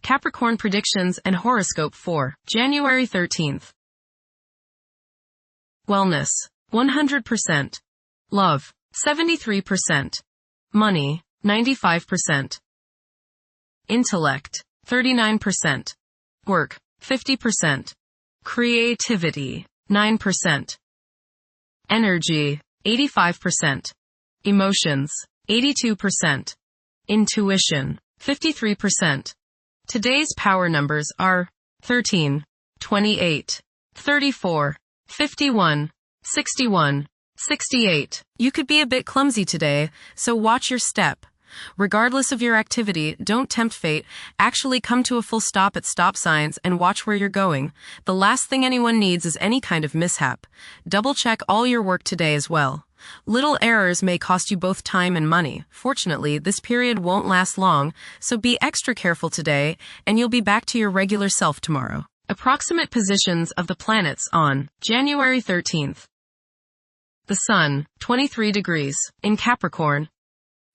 Capricorn predictions and horoscope for January 13th. Wellness, 100%. Love, 73%. Money, 95%. Intellect, 39%. Work, 50%. Creativity, 9%. Energy, 85%. Emotions, 82%. Intuition, 53%. Today's power numbers are 13, 28, 34, 51, 61, 68. You could be a bit clumsy today, so watch your step. Regardless of your activity, don't tempt fate. Actually come to a full stop at stop signs and watch where you're going. The last thing anyone needs is any kind of mishap. Double check all your work today as well. Little errors may cost you both time and money. Fortunately, this period won't last long, so be extra careful today, and you'll be back to your regular self tomorrow. Approximate positions of the planets on January 13th. The Sun, 23 degrees, in Capricorn.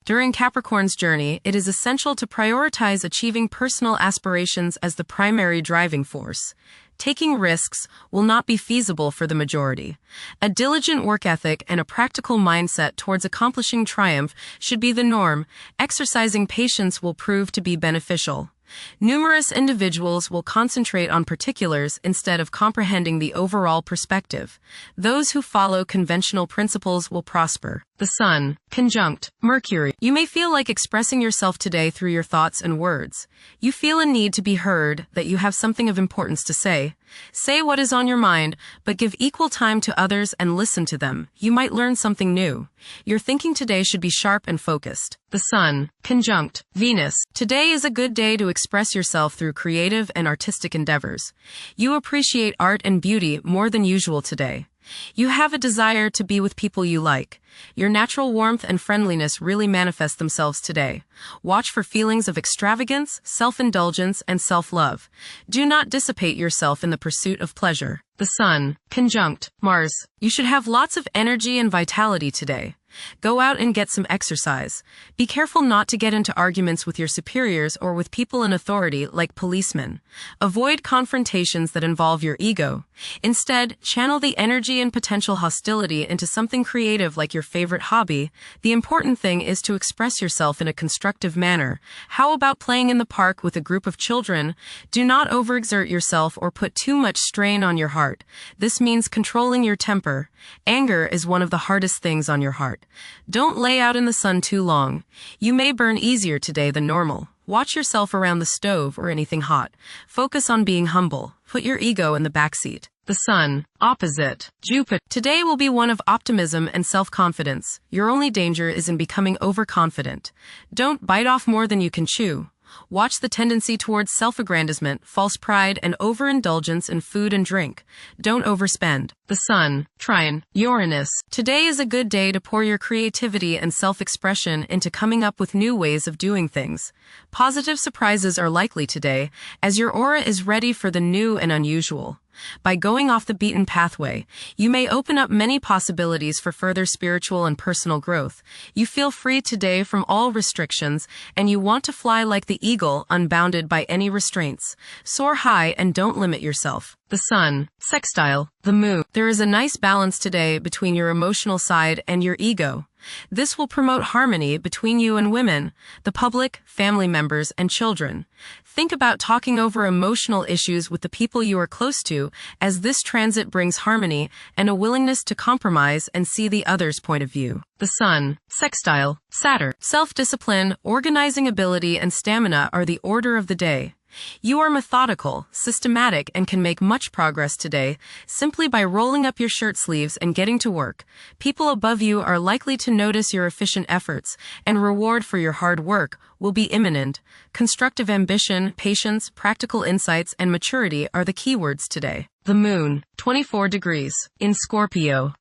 During Capricorn's journey, it is essential to prioritize achieving personal aspirations as the primary driving force. Taking risks will not be feasible for the majority. A diligent work ethic and a practical mindset towards accomplishing triumph should be the norm. Exercising patience will prove to be beneficial. Numerous individuals will concentrate on particulars instead of comprehending the overall perspective. Those who follow conventional principles will prosper. The Sun, conjunct Mercury. You may feel like expressing yourself today through your thoughts and words. You feel a need to be heard, that you have something of importance to say. Say what is on your mind, but give equal time to others and listen to them. You might learn something new. Your thinking today should be sharp and focused. The Sun, conjunct Venus. Today is a good day to express yourself through creative and artistic endeavors. You appreciate art and beauty more than usual today. You have a desire to be with people you like. Your natural warmth and friendliness really manifest themselves today. Watch for feelings of extravagance, self-indulgence, and self-love. Do not dissipate yourself in the pursuit of pleasure. The Sun, conjunct Mars. You should have lots of energy and vitality today. Go out and get some exercise. Be careful not to get into arguments with your superiors or with people in authority like policemen. Avoid confrontations that involve your ego. Instead, channel the energy and potential hostility into something creative like your favorite hobby. The important thing is to express yourself in a constructive manner. How about playing in the park with a group of children? Do not overexert yourself or put too much strain on your heart. This means controlling your temper. Anger is one of the hardest things on your heart. Don't lay out in the sun too long. You may burn easier today than normal. Watch yourself around the stove or anything hot. Focus on being humble. Put your ego in the backseat. The Sun, opposite Jupiter. Today will be one of optimism and self-confidence. Your only danger is in becoming overconfident. Don't bite off more than you can chew. Watch the tendency towards self-aggrandizement, false pride, and overindulgence in food and drink. Don't overspend. The Sun, trine Uranus. Today is a good day to pour your creativity and self-expression into coming up with new ways of doing things. Positive surprises are likely today, as your aura is ready for the new and unusual. By going off the beaten pathway, you may open up many possibilities for further spiritual and personal growth. You feel free today from all restrictions, and you want to fly like the eagle, unbounded by any restraints. Soar high and don't limit yourself. The Sun, sextile the Moon. There is a nice balance today between your emotional side and your ego. This will promote harmony between you and women, the public, family members, and children. Think about talking over emotional issues with the people you are close to, as this transit brings harmony and a willingness to compromise and see the other's point of view. The Sun, sextile Saturn. Self-discipline, organizing ability, and stamina are the order of the day. You are methodical, systematic, and can make much progress today simply by rolling up your shirt sleeves and getting to work. People above you are likely to notice your efficient efforts, and reward for your hard work will be imminent. Constructive ambition, patience, practical insights, and maturity are the keywords today. The Moon, 24 degrees, in Scorpio.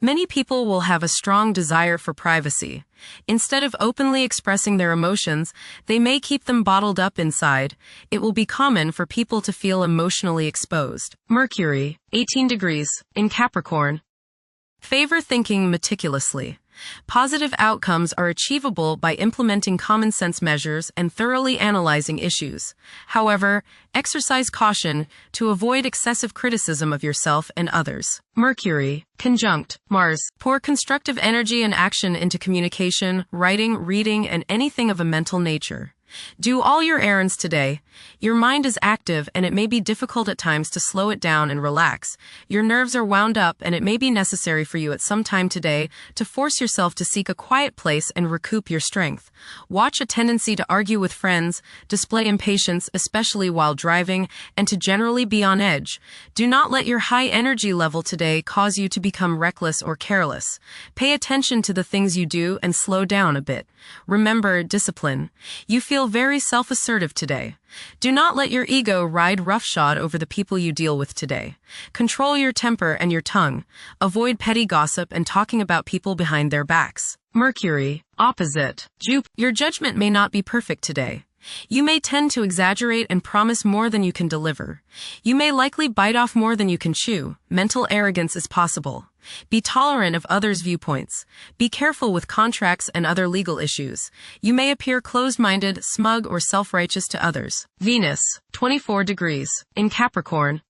Many people will have a strong desire for privacy. Instead of openly expressing their emotions, they may keep them bottled up inside. It will be common for people to feel emotionally exposed. Mercury, 18 degrees, in Capricorn. Favor thinking meticulously. Positive outcomes are achievable by implementing common sense measures and thoroughly analyzing issues. However, exercise caution to avoid excessive criticism of yourself and others. Mercury, conjunct Mars. Pour constructive energy and action into communication, writing, reading, and anything of a mental nature. Do all your errands today. Your mind is active and it may be difficult at times to slow it down and relax. Your nerves are wound up and it may be necessary for you at some time today to force yourself to seek a quiet place and recoup your strength. Watch a tendency to argue with friends, display impatience, especially while driving, and to generally be on edge. Do not let your high energy level today cause you to become reckless or careless. Pay attention to the things you do and slow down a bit. Remember discipline. You feel very self-assertive today. Do not let your ego ride roughshod over the people you deal with today. Control your temper and your tongue. Avoid petty gossip and talking about people behind their backs. Mercury, opposite Jupiter. Your judgment may not be perfect today. You may tend to exaggerate and promise more than you can deliver. You may likely bite off more than you can chew. Mental arrogance is possible. Be tolerant of others' viewpoints. Be careful with contracts and other legal issues. You may appear closed-minded, smug, or self-righteous to others. Venus, 24 degrees, in Capricorn.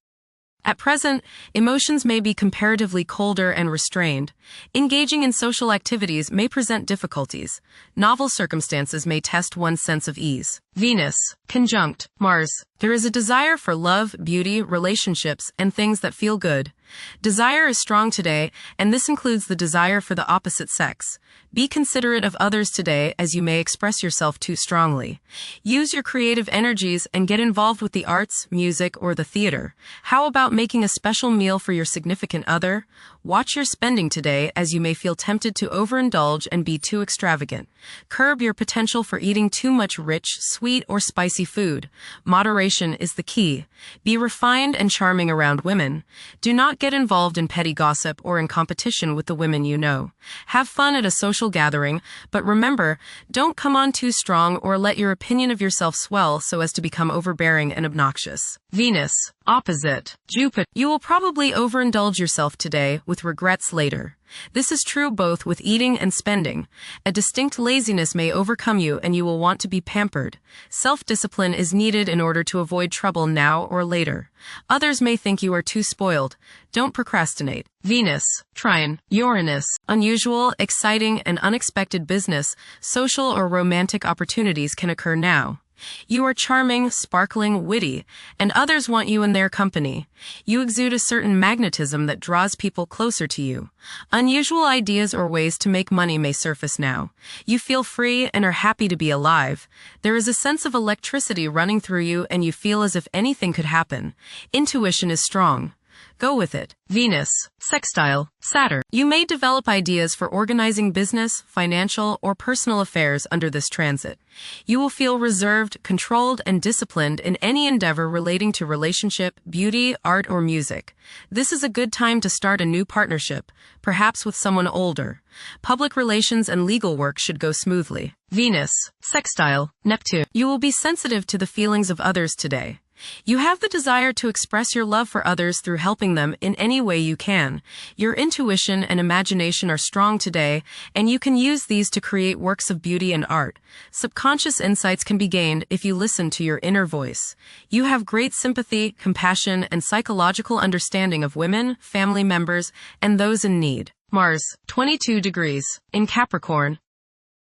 At present, emotions may be comparatively colder and restrained. Engaging in social activities may present difficulties. Novel circumstances may test one's sense of ease. Venus, conjunct Mars. There is a desire for love, beauty, relationships, and things that feel good. Desire is strong today, and this includes the desire for the opposite sex. Be considerate of others today as you may express yourself too strongly. Use your creative energies and get involved with the arts, music, or the theater. How about making a special meal for your significant other? Watch your spending today as you may feel tempted to overindulge and be too extravagant. Curb your potential for eating too much rich, sweet, or spicy food. Moderation is the key. Be refined and charming around women. Do not get involved in petty gossip or in competition with the women you know. Have fun at a social gathering, but remember, don't come on too strong or let your opinion of yourself swell so as to become overbearing and obnoxious. Venus, opposite Jupiter. You will probably overindulge yourself today with regrets later. This is true both with eating and spending. A distinct laziness may overcome you and you will want to be pampered. Self-discipline is needed in order to avoid trouble now or later. Others may think you are too spoiled. Don't procrastinate. Venus, trine Uranus. Unusual, exciting, and unexpected business, social or romantic opportunities can occur now. You are charming, sparkling, witty, and others want you in their company. You exude a certain magnetism that draws people closer to you. Unusual ideas or ways to make money may surface now. You feel free and are happy to be alive. There is a sense of electricity running through you and you feel as if anything could happen. Intuition is strong. Go with it. Venus, sextile Saturn. You may develop ideas for organizing business, financial, or personal affairs under this transit. You will feel reserved, controlled, and disciplined in any endeavor relating to relationship, beauty, art, or music. This is a good time to start a new partnership, perhaps with someone older. Public relations and legal work should go smoothly. Venus, sextile Neptune. You will be sensitive to the feelings of others today. You have the desire to express your love for others through helping them in any way you can. Your intuition and imagination are strong today, and you can use these to create works of beauty and art. Subconscious insights can be gained if you listen to your inner voice. You have great sympathy, compassion, and psychological understanding of women, family members, and those in need. Mars, 22 degrees, in Capricorn.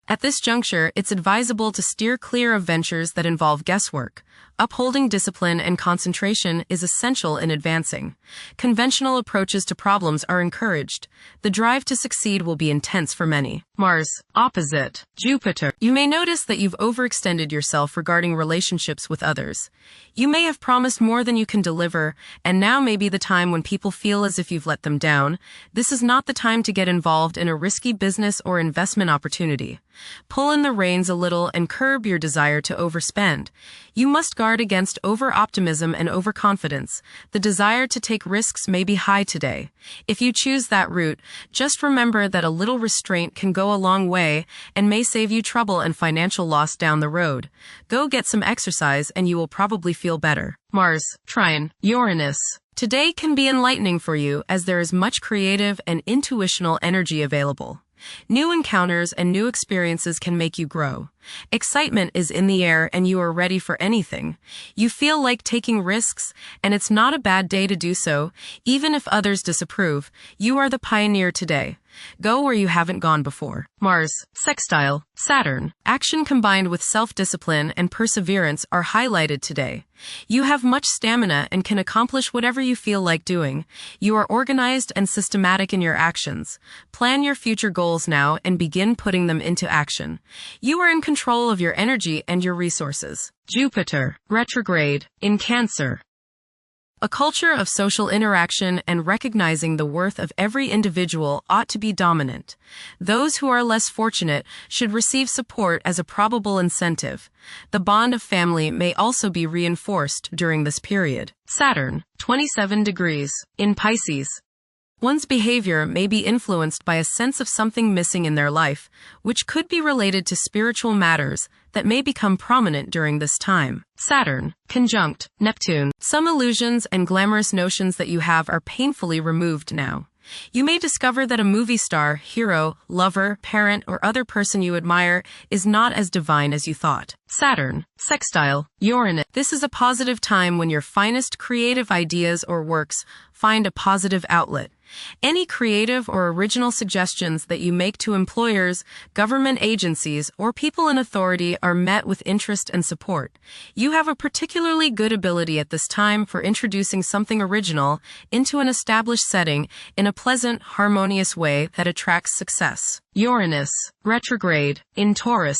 At this juncture, it's advisable to steer clear of ventures that involve guesswork. Upholding discipline and concentration is essential in advancing. Conventional approaches to problems are encouraged. The drive to succeed will be intense for many. Mars, opposite Jupiter. You may notice that you've overextended yourself regarding relationships with others. You may have promised more than you can deliver, and now may be the time when people feel as if you've let them down. This is not the time to get involved in a risky business or investment opportunity. Pull in the reins a little and curb your desire to overspend. You must guard against over-optimism and overconfidence. The desire to take risks may be high today. If you choose that route, just remember that a little restraint can go a long way and may save you trouble and financial loss down the road. Go get some exercise and you will probably feel better. Mars, trine Uranus. Today can be enlightening for you as there is much creative and intuitional energy available. New encounters and new experiences can make you grow. Excitement is in the air and you are ready for anything. You feel like taking risks, and it's not a bad day to do so, even if others disapprove. You are the pioneer today. Go where you haven't gone before. Mars, sextile, Saturn. Action combined with self-discipline and perseverance are highlighted today. You have much stamina and can accomplish whatever you feel like doing. You are organized and systematic in your actions. Plan your future goals now and begin putting them into action. You are in control of your energy and your resources. Jupiter, retrograde, in Cancer. A culture of social interaction and recognizing the worth of every individual ought to be dominant. Those who are less fortunate should receive support as a probable incentive. The bond of family may also be reinforced during this period. Saturn, 27 degrees, in Pisces. One's behavior may be influenced by a sense of something missing in their life, which could be related to spiritual matters that may become prominent during this time. Saturn, conjunct Neptune. Some illusions and glamorous notions that you have are painfully removed now. You may discover that a movie star, hero, lover, parent, or other person you admire is not as divine as you thought. Saturn, sextile, Uranus. This is a positive time when your finest creative ideas or works find a positive outlet. Any creative or original suggestions that you make to employers, government agencies, or people in authority are met with interest and support. You have a particularly good ability at this time for introducing something original into an established setting in a pleasant, harmonious way that attracts success. Uranus, retrograde, in Taurus.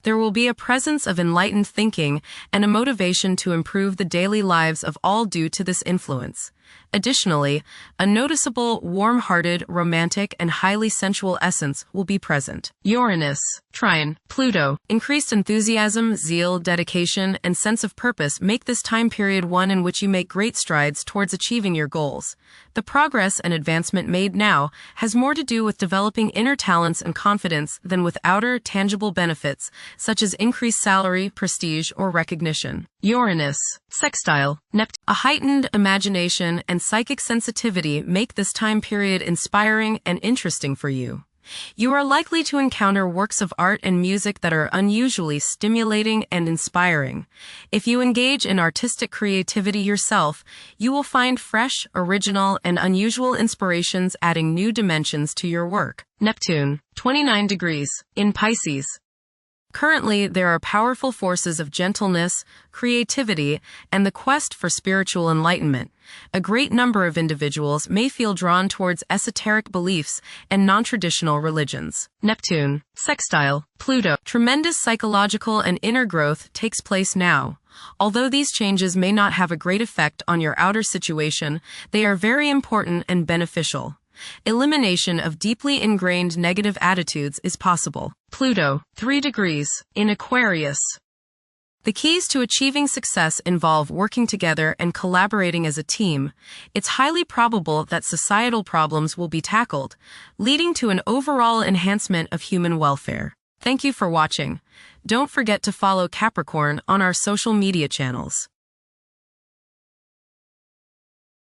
There will be a presence of enlightened thinking and a motivation to improve the daily lives of all due to this influence. Additionally, a noticeable, warm-hearted, romantic, and highly sensual essence will be present. Uranus, trine, Pluto. Increased enthusiasm, zeal, dedication, and sense of purpose make this time period one in which you make great strides towards achieving your goals. The progress and advancement made now has more to do with developing inner talents and confidence than with outer, tangible benefits, such as increased salary, prestige, or recognition. Uranus, sextile, Neptune. A heightened imagination and psychic sensitivity make this time period inspiring and interesting for you. You are likely to encounter works of art and music that are unusually stimulating and inspiring. If you engage in artistic creativity yourself, you will find fresh, original, and unusual inspirations adding new dimensions to your work. Neptune, 29 degrees, in Pisces. Currently, there are powerful forces of gentleness, creativity, and the quest for spiritual enlightenment. A great number of individuals may feel drawn towards esoteric beliefs and non-traditional religions. Neptune, sextile, Pluto. Tremendous psychological and inner growth takes place now. Although these changes may not have a great effect on your outer situation, they are very important and beneficial. Elimination of deeply ingrained negative attitudes is possible. Pluto, 3 degrees, in Aquarius. The keys to achieving success involve working together and collaborating as a team. It's highly probable that societal problems will be tackled, leading to an overall enhancement of human welfare. Thank you for watching. Don't forget to follow Capricorn on our social media channels.